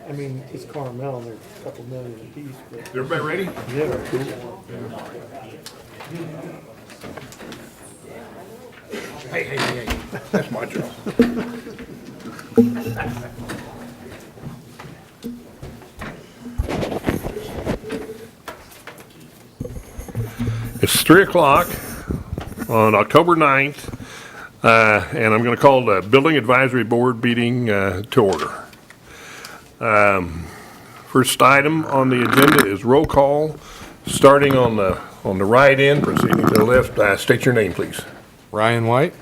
I mean, it's Carmel, and they're a couple million apiece, but Is everybody ready? yeah, cool. Hey. That's my job. It's 3 o'clock on October 9th, and I'm going to call the Building Advisory Board meeting to order. First item on the agenda is roll call, starting on the right end, proceeding to the left. State your name, please. Ryan White.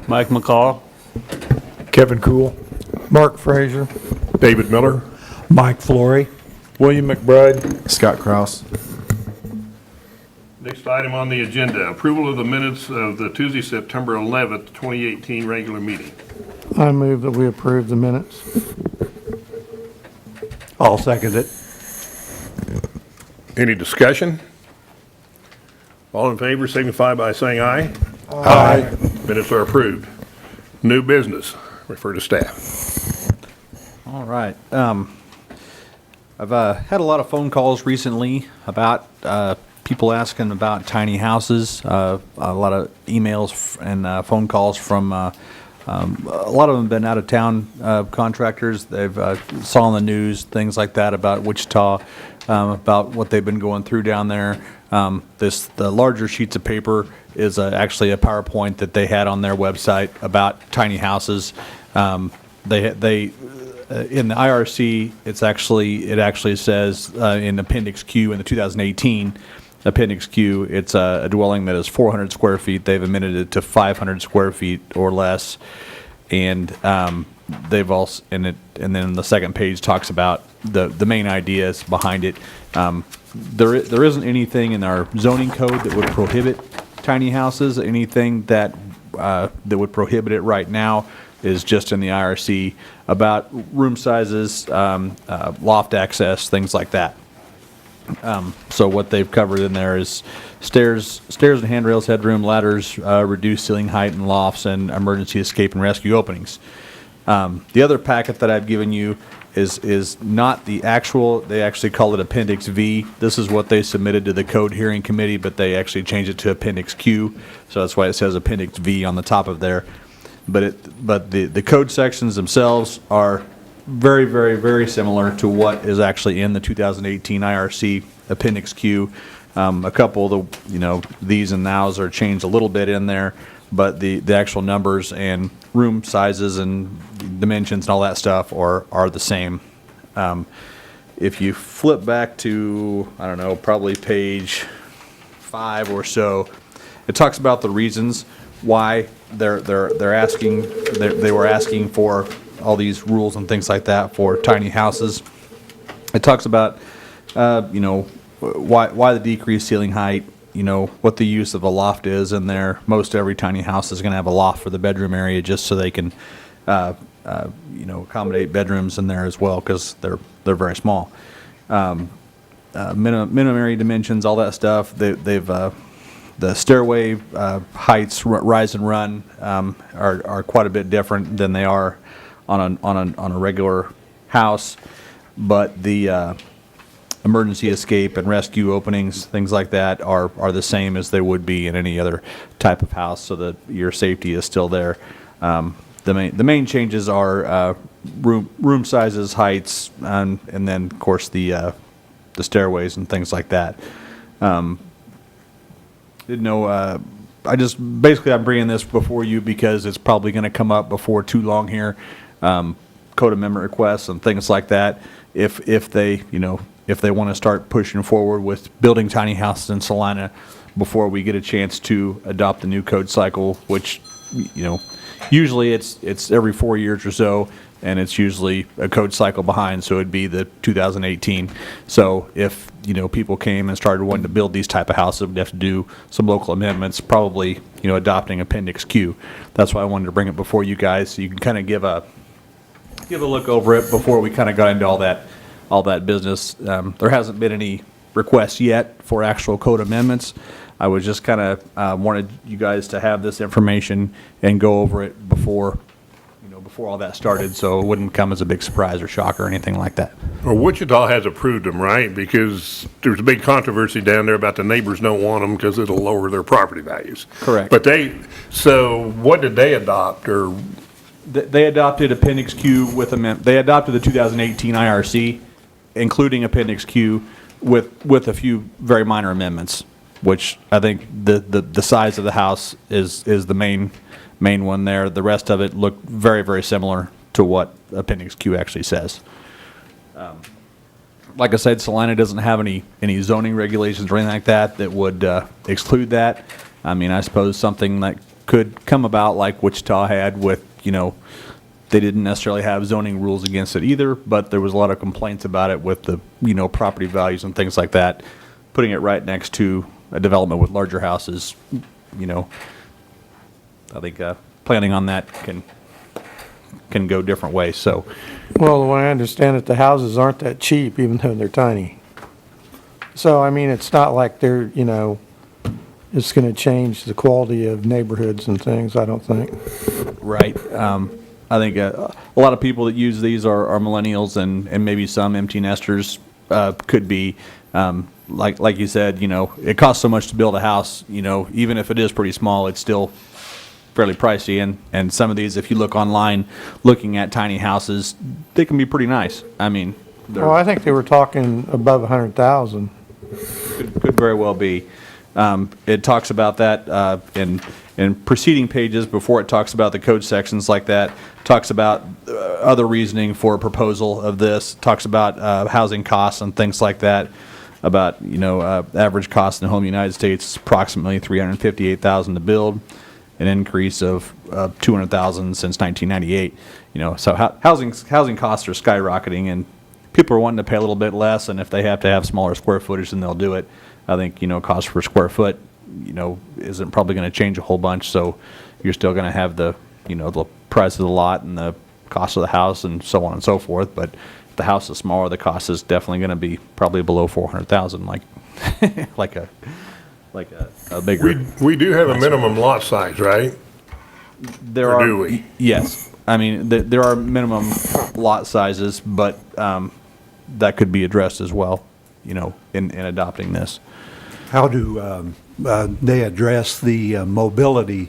Mike McCall. Kevin Cool. Mark Frazier. David Miller. Mike Flory. William McBride. Scott Kraus. Next item on the agenda, approval of the minutes of the Tuesday, September 11th, 2018 regular meeting. I move that we approve the minutes. I'll second it. Any discussion? All in favor signify by saying aye. Aye. Minutes are approved. New business, refer to staff. All right. I've had a lot of phone calls recently about people asking about tiny houses. A lot of emails and phone calls from a lot of them have been out of town contractors. They've saw on the news things like that about Wichita, about what they've been going through down there. The larger sheets of paper is actually a PowerPoint that they had on their website about tiny houses. They in the IRC, it actually says in Appendix Q in the 2018 Appendix Q, it's a dwelling that is 400 square feet. They've amended it to 500 square feet or less, and they've also and then the second page talks about the main ideas behind it. There isn't anything in our zoning code that would prohibit tiny houses. Anything that would prohibit it right now is just in the IRC about room sizes, loft access, things like that. So what they've covered in there is stairs and handrails, headroom, ladders, reduced ceiling height and lofts, and emergency escape and rescue openings. The other packet that I've given you is not the actual, they actually call it Appendix V. This is what they submitted to the Code Hearing Committee, but they actually changed it to Appendix Q, so that's why it says Appendix V on the top of there. But the code sections themselves are very, very, very similar to what is actually in the 2018 IRC Appendix Q. A couple of the, these and nows are changed a little bit in there, but the actual numbers and room sizes and dimensions and all that stuff are the same. If you flip back to, I don't know, probably page 5 or so, it talks about the reasons why they were asking for all these rules and things like that for tiny houses. It talks about why the decreased ceiling height, what the use of a loft is in there. Most every tiny house is going to have a loft for the bedroom area just so they can accommodate bedrooms in there as well, because they're very small. Minimum area dimensions, all that stuff. The stairway heights, rise and run, are quite a bit different than they are on a regular house, but the emergency escape and rescue openings, things like that, are the same as they would be in any other type of house, so that your safety is still there. The main changes are room sizes, heights, and then of course the stairways and things like that. I'm bringing this before you because it's probably going to come up before too long here. Code amendment requests and things like that. If they want to start pushing forward with building tiny houses in Salina before we get a chance to adopt the new code cycle, which usually it's every 4 years or so, and it's usually a code cycle behind, so it'd be the 2018. So if people came and started wanting to build these type of houses, we'd have to do some local amendments, probably adopting Appendix Q. That's why I wanted to bring it before you guys, so you can kind of give a look over it before we kind of got into all that business. There hasn't been any requests yet for actual code amendments. I was just kind of wanted you guys to have this information and go over it before before all that started, so it wouldn't come as a big surprise or shock or anything like that. Well, Wichita has approved them, right? Because there's a big controversy down there about the neighbors don't want them because it'll lower their property values. Correct. But so what did they adopt, or? They adopted Appendix Q with they adopted the 2018 IRC, including Appendix Q with a few very minor amendments, which I think the size of the house is the main one there. The rest of it looked very, very similar to what Appendix Q actually says. Like I said, Salina doesn't have any zoning regulations or anything like that that would exclude that. I mean, I suppose something that could come about like Wichita had with, they didn't necessarily have zoning rules against it either, but there was a lot of complaints about it with the, property values and things like that. Putting it right next to a development with larger houses, I think planning on that can go different ways, so. Well, the way I understand it, the houses aren't that cheap, even though they're tiny. So, I mean, it's not like they're, it's gonna change the quality of neighborhoods and things, I don't think. Right. I think a lot of people that use these are millennials and maybe some empty nesters could be, like you said, it costs so much to build a house, even if it is pretty small, it's still fairly pricey. And some of these, if you look online, looking at tiny houses, they can be pretty nice. I mean, Well, I think they were talking above 100,000. could very well be. It talks about that in preceding pages before it talks about the code sections like that. Talks about other reasoning for a proposal of this. Talks about housing costs and things like that. About average cost in the home United States is approximately $358,000 to build, an increase of 200,000 since 1998. So housing costs are skyrocketing, and people are wanting to pay a little bit less, and if they have to have smaller square footage, then they'll do it. I think, cost per square foot, isn't probably going to change a whole bunch, so you're still going to have the price of the lot and the cost of the house and so on and so forth, but if the house is smaller, the cost is definitely going to be probably below 400,000, like like a bigger. We do have a minimum lot size, right? There Or are, do we? yes. I mean, there are minimum lot sizes, but that could be addressed as well, in adopting this. How do they address the mobility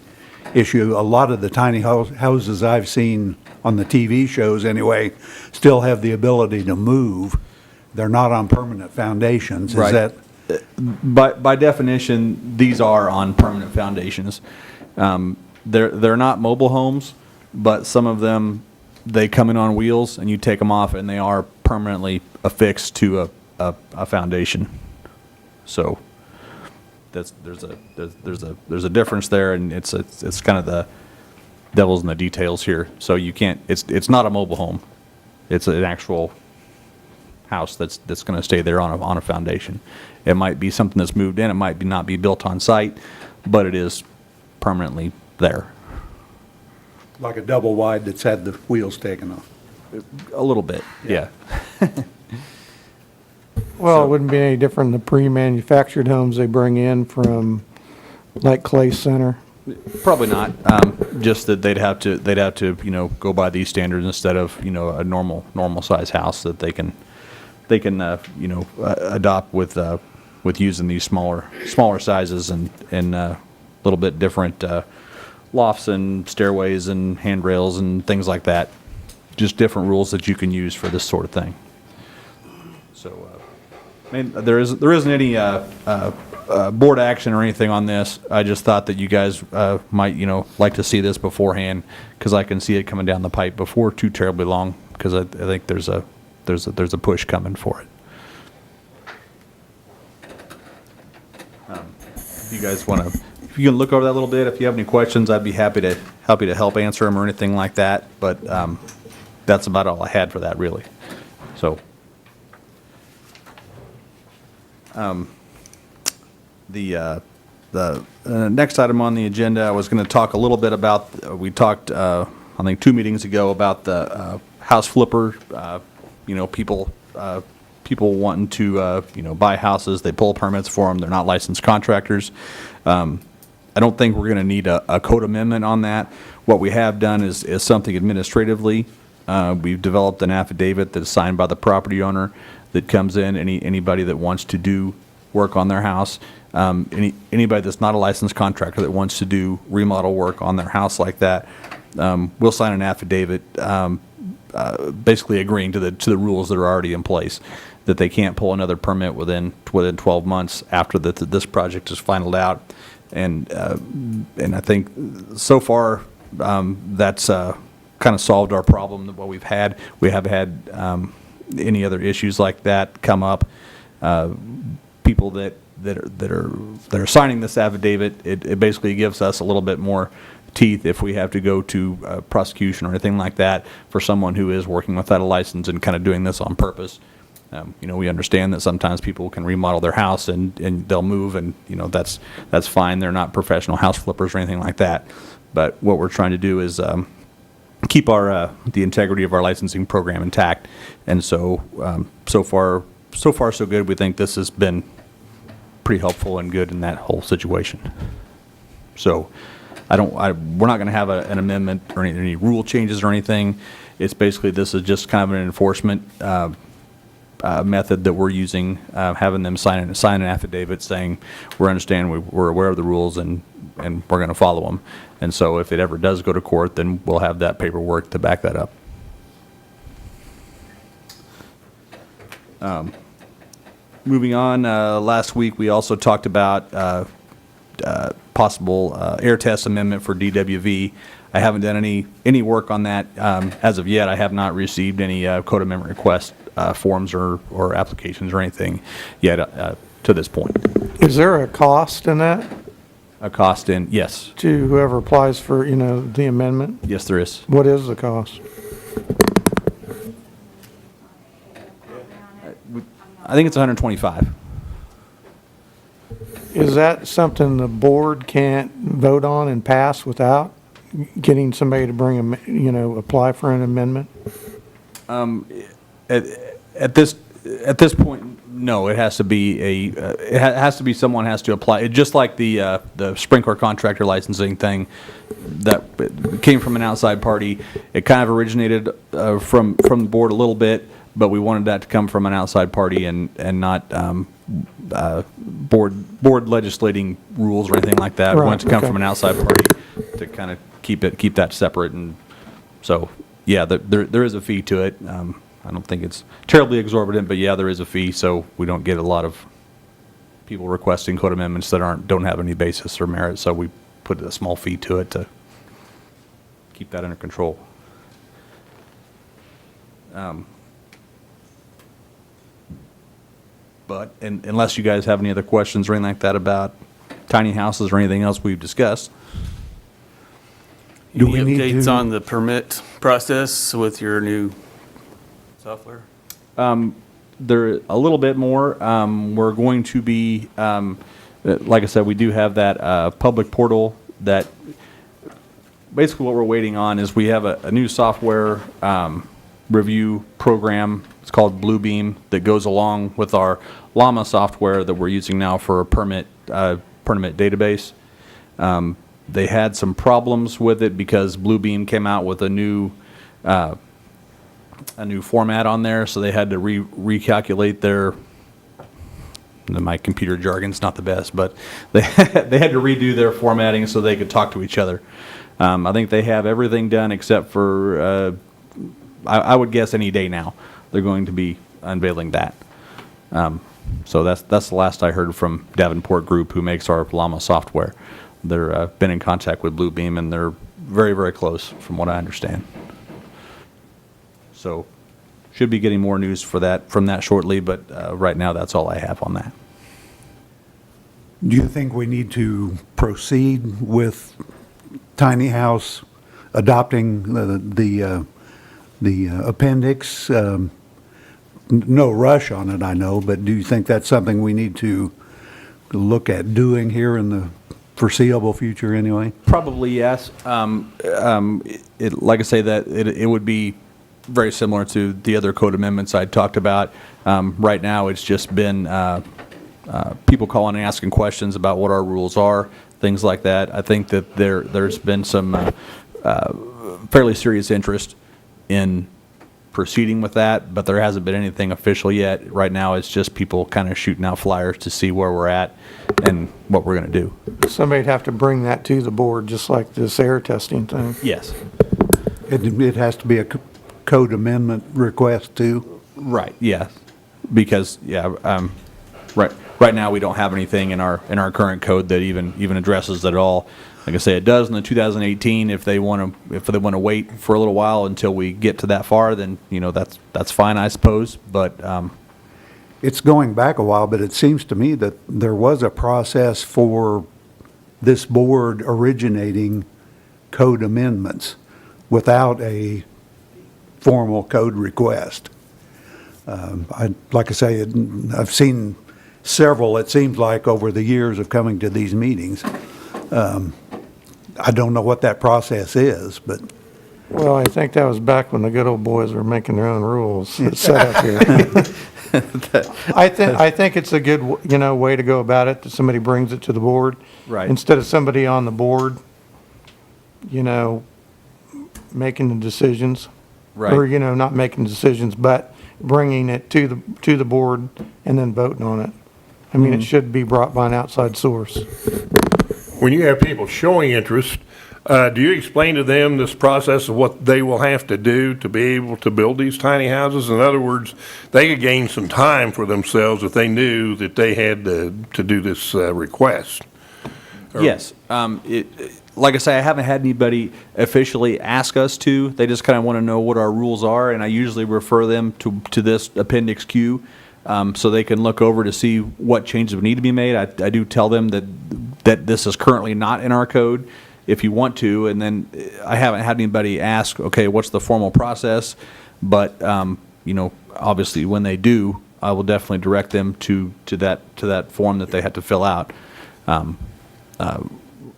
issue? A lot of the tiny houses I've seen on the TV shows anyway still have the ability to move. They're not on permanent foundations. Is Right. that? By definition, these are on permanent foundations. They're not mobile homes, but some of them, they come in on wheels and you take them off and they are permanently affixed to a foundation. So there's a difference there, and it's kind of the devil's in the details here. So you can't, it's not a mobile home. It's an actual house that's going to stay there on a foundation. It might be something that's moved in. It might not be built on site, but it is permanently there. Like a double wide that's had the wheels taken off. A little bit, yeah. Well, it wouldn't be any different than the pre-manufactured homes they bring in from, like Clay Center. Probably not. Just that they'd have to go by these standards instead of a normal size house that they can adopt with using these smaller sizes and a little bit different lofts and stairways and handrails and things like that. Just different rules that you can use for this sort of thing. So, I mean, there isn't any board action or anything on this. I just thought that you guys might like to see this beforehand, because I can see it coming down the pipe before too terribly long, because I think there's a push coming for it. If you guys want to, if you can look over that a little bit, if you have any questions, I'd be happy to help answer them or anything like that. But that's about all I had for that, really. So. The next item on the agenda, I was going to talk a little bit about, we talked, I think 2 meetings ago, about the house flipper, people wanting to, buy houses, they pull permits for them, they're not licensed contractors. I don't think we're going to need a code amendment on that. What we have done is something administratively. We've developed an affidavit that's signed by the property owner that comes in, anybody that wants to do work on their house, anybody that's not a licensed contractor that wants to do remodel work on their house like that, we'll sign an affidavit basically agreeing to the rules that are already in place, that they can't pull another permit within 12 months after this project is finalized out. And I think so far that's kind of solved our problem that what we've had. We have had any other issues like that come up. People that are signing this affidavit, it basically gives us a little bit more teeth if we have to go to prosecution or anything like that for someone who is working without a license and kind of doing this on purpose. We understand that sometimes people can remodel their house and they'll move, and that's fine. They're not professional house flippers or anything like that. But what we're trying to do is keep our the integrity of our licensing program intact. And so so far so good. We think this has been pretty helpful and good in that whole situation. So we're not going to have an amendment or any rule changes or anything. It's basically, this is just kind of an enforcement method that we're using, having them sign an affidavit saying we're aware of the rules and we're going to follow them. And so if it ever does go to court, then we'll have that paperwork to back that up. Moving on, last week we also talked about possible air test amendment for DWV. I haven't done any work on that as of yet. I have not received any code amendment request forms or applications or anything yet to this point. Is there a cost in that A cost in, yes. to whoever applies for, the amendment? Yes, there is. What is the cost? I think it's 125. Is that something the board can't vote on and pass without getting somebody to bring apply for an amendment? At this point, no. It has to be someone has to apply. Just like the sprinkler contractor licensing thing that came from an outside party. It kind of originated from the board a little bit, but we wanted that to come from an outside party and not board legislating rules or anything like that. We want it to come from an outside party to kind of keep that separate. And so, yeah, there is a fee to it. I don't think it's terribly exorbitant, but yeah, there is a fee, so we don't get a lot of people requesting code amendments that don't have any basis or merit. So we put a small fee to it to keep that under control. But unless you guys have any other questions or anything like that about tiny houses or anything else we've discussed. Do Any we need updates to- on the permit process with your new software? There a little bit more. We're going to be, like I said, we do have that public portal that basically what we're waiting on is we have a new software review program. It's called Bluebeam that goes along with our Llama software that we're using now for a permit database. They had some problems with it because Bluebeam came out with a new format on there, so they had to recalculate their. My computer jargon's not the best, but they had to redo their formatting so they could talk to each other. I think they have everything done except for I would guess any day now they're going to be unveiling that. So that's the last I heard from Davenport Group, who makes our Llama software. They're been in contact with Bluebeam, and they're very, very close, from what I understand. So, should be getting more news from that shortly, but right now that's all I have on that. Do you think we need to proceed with tiny house adopting the appendix? No rush on it, I know, but do you think that's something we need to look at doing here in the foreseeable future anyway? Probably yes. Like I say, that it would be very similar to the other code amendments I talked about. Right now, it's just been people calling and asking questions about what our rules are, things like that. I think that there's been some fairly serious interest in proceeding with that, but there hasn't been anything official yet. Right now, it's just people kind of shooting out flyers to see where we're at and what we're going to do. Somebody'd have to bring that to the board, just like this air testing thing. Yes. It has to be a code amendment request too. Right, yeah, because, right now, we don't have anything in our current code that even addresses it at all. Like I say, it does in the 2018. If they want to wait for a little while until we get to that far, then, that's fine, I suppose, but, It's going back a while, but it seems to me that there was a process for this board originating code amendments without a formal code request. Like I say, I've seen several, it seems like, over the years of coming to these meetings. I don't know what that process is, but Well, I think that was back when the good old boys were making their own rules set up here. I think it's a good, way to go about it, that somebody brings it to the board. Right. Instead of somebody on the board, making the decisions. Right. Or, not making decisions, but bringing it to the board and then voting on it. I mean, it should be brought by an outside source. When you have people showing interest, do you explain to them this process of what they will have to do to be able to build these tiny houses? In other words, they could gain some time for themselves if they knew that they had to do this request. yes. Like I say, I haven't had anybody officially ask us to. They just kind of want to know what our rules are, and I usually refer them to this Appendix Q, so they can look over to see what changes would need to be made. I do tell them that this is currently not in our code, if you want to, and then I haven't had anybody ask, okay, what's the formal process? But obviously, when they do, I will definitely direct them to that form that they have to fill out.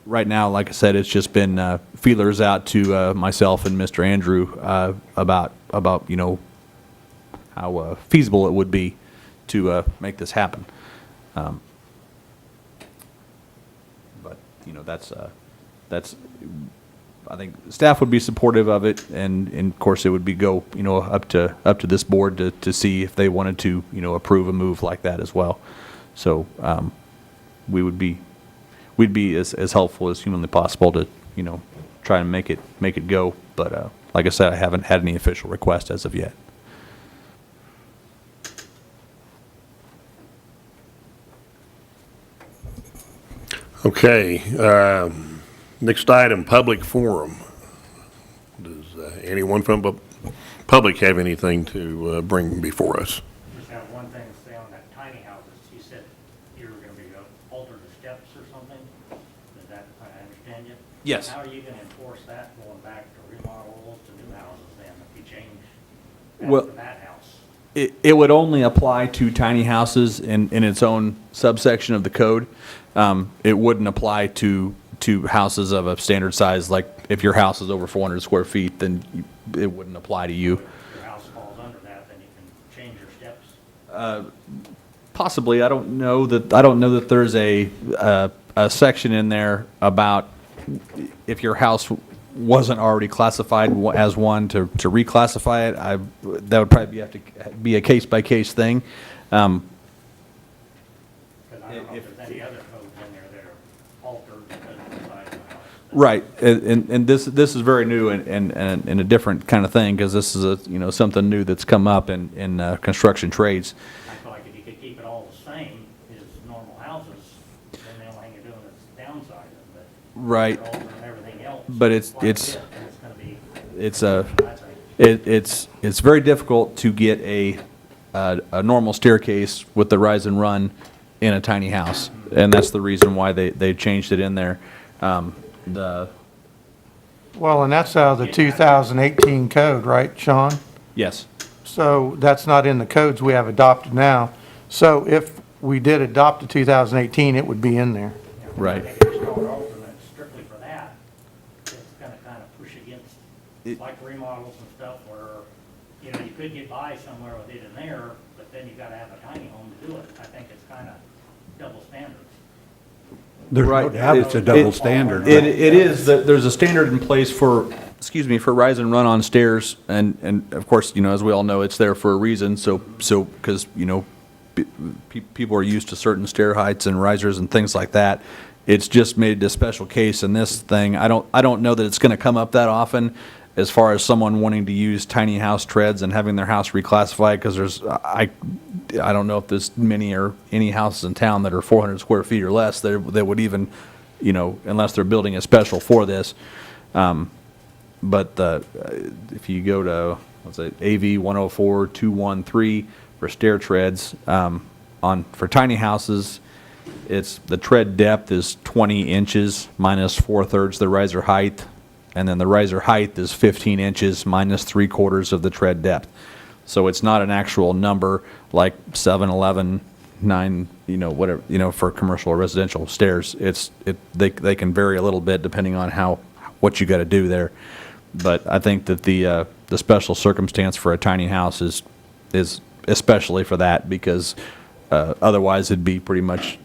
Right now, like I said, it's just been feelers out to myself and Mr. Andrew about how feasible it would be to make this happen. But that's I think staff would be supportive of it, and of course it would be go up to this board to see if they wanted to approve a move like that as well. So we'd be as helpful as humanly possible to try and make it go. But like I said, I haven't had any official request as of yet. Okay, next item, public forum. Does anyone from the public have anything to bring before us? Just have one thing to say on that tiny houses. You said you were gonna be alter the steps or something? Is that, I understand you? Yes. How are you gonna enforce that going back to remodels to new houses then, if you change Well- after that house? It would only apply to tiny houses in its own subsection of the code. It wouldn't apply to houses of a standard size, like if your house is over 400 square feet, then it wouldn't apply to you. If your house falls under that, then you can change your steps. Possibly, I don't know that there's a section in there about if your house wasn't already classified as one to reclassify it. That would probably have to be a case-by-case thing. Because I don't know if there's any other codes in there that are altered because of the size of the house. Right, and this is very new and a different kind of thing, because this is something new that's come up in construction trades. I feel like if you could keep it all the same as normal houses, then the only thing you're doing is downsizing, but Right. you're altering everything else. But it's- quite a it's- bit, and it's gonna be, It's I think, it's very difficult to get a normal staircase with the rise and run in a tiny house, and that's the reason why they changed it in there. Well, and that's out of the 2018 code, right, Sean? Yes. So that's not in the codes we have adopted now. So if we did adopt the 2018, it would be in there. Right. I think if you start altering strictly for that, it's gonna kind of push against, like remodels and stuff where, you could get by somewhere with it in there, but then you gotta have a tiny home to do it. I think it's kind of double standards. There's no Right. doubt it's a double standard. It is, there's a standard in place for, for rise and run on stairs, and of course, as we all know, it's there for a reason, so, because, people are used to certain stair heights and risers and things like that. It's just made a special case in this thing. I don't know that it's gonna come up that often as far as someone wanting to use tiny house treads and having their house reclassified, because I don't know if there's many or any houses in town that are 400 square feet or less that would even, unless they're building a special for this. But if you go to, what's it, AV 104213 for stair treads, for tiny houses, the tread depth is 20 inches minus 4/3 the riser height, and then the riser height is 15 inches minus 3/4 of the tread depth. So it's not an actual number like 7, 11, 9, whatever, for commercial or residential stairs. They can vary a little bit depending on what you got to do there. But I think that the special circumstance for a tiny house is especially for that, because otherwise it'd be pretty much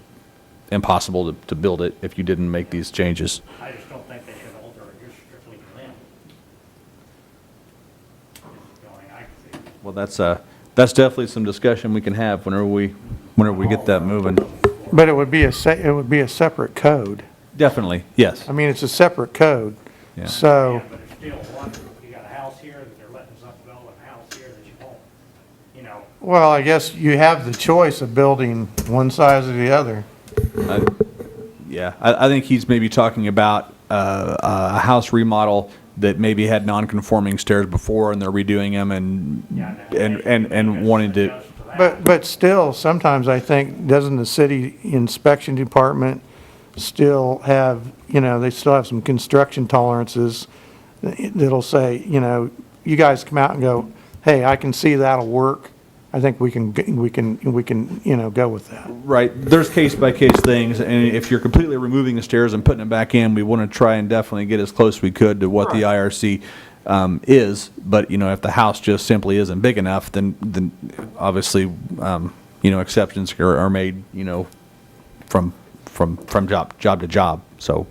impossible to build it if you didn't make these changes. I just don't think they should alter it just strictly to them. Just the only I can see. Well, that's definitely some discussion we can have whenever we get that moving. But it would be a separate code. Definitely, yes. I mean, it's a separate code. Yeah. So, Yeah, but it's still one, you got a house here that they're letting something go, and a house here that you won't, well, I guess you have the choice of building one size or the other. Yeah, I think he's maybe talking about a house remodel that maybe had non-conforming stairs before, and they're redoing them and wanting to. But still, sometimes I think, doesn't the city inspection department still have, they still have some construction tolerances that'll say, you guys come out and go, hey, I can see that'll work. I think we can, go with that. Right, there's case-by-case things, and if you're completely removing the stairs and putting it back in, we want to try and definitely get as close as we could to what the IRC is, but, if the house just simply isn't big enough, then obviously, exceptions are made, from job to job, so.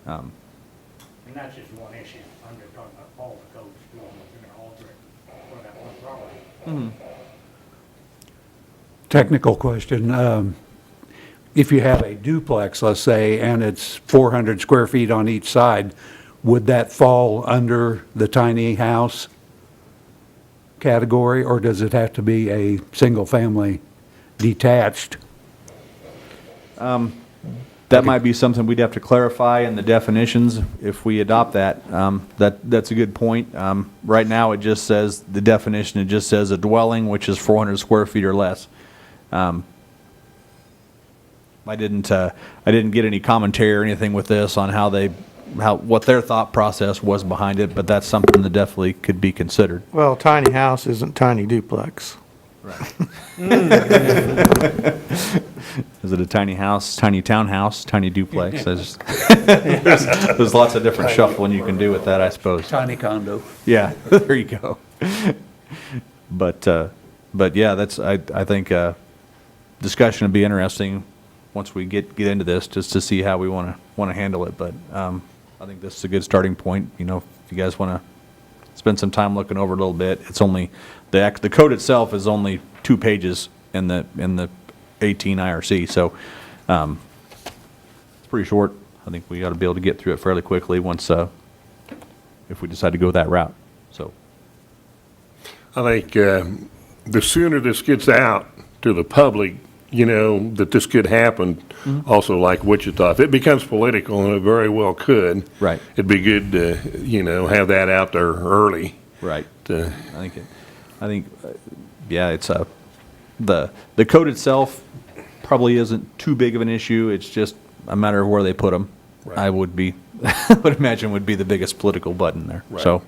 And that's just one issue. I'm just talking about all the codes too, if you're gonna alter it for that one property. Technical question. If you have a duplex, let's say, and it's 400 square feet on each side, would that fall under the tiny house category, or does it have to be a single-family detached? That might be something we'd have to clarify in the definitions if we adopt that. That's a good point. Right now, it just says, the definition, it just says a dwelling which is 400 square feet or less. I didn't get any commentary or anything with this on what their thought process was behind it, but that's something that definitely could be considered. Well, tiny house isn't tiny duplex. Right. Is it a tiny house, tiny townhouse, tiny duplex? There's lots of different shuffling you can do with that, I suppose. Tiny condo. Yeah, there you go. But yeah, I think discussion would be interesting once we get into this, just to see how we want to handle it. But I think this is a good starting point. If you guys want to spend some time looking over it a little bit, it's only the code itself is only 2 pages in the 18 IRC, so it's pretty short. I think we ought to be able to get through it fairly quickly once if we decide to go that route. So I think the sooner this gets out to the public, that this could happen, also like Wichita. If it becomes political, and it very well could. Right. It'd be good to, have that out there early. right, To, I think yeah, it's the code itself probably isn't too big of an issue. It's just a matter of where they put them. Right. I would imagine would be the biggest political button there. Right. So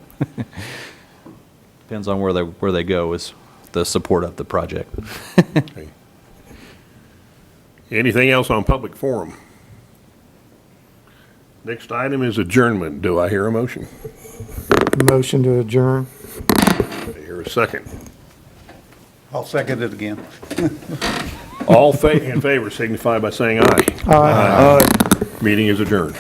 depends on where they go is the support of the project. okay. Anything else on public forum? Next item is adjournment. Do I hear a motion? Motion to adjourn. Do I hear a second? I'll second it again. All in favor signify by saying aye. Aye. Meeting is adjourned.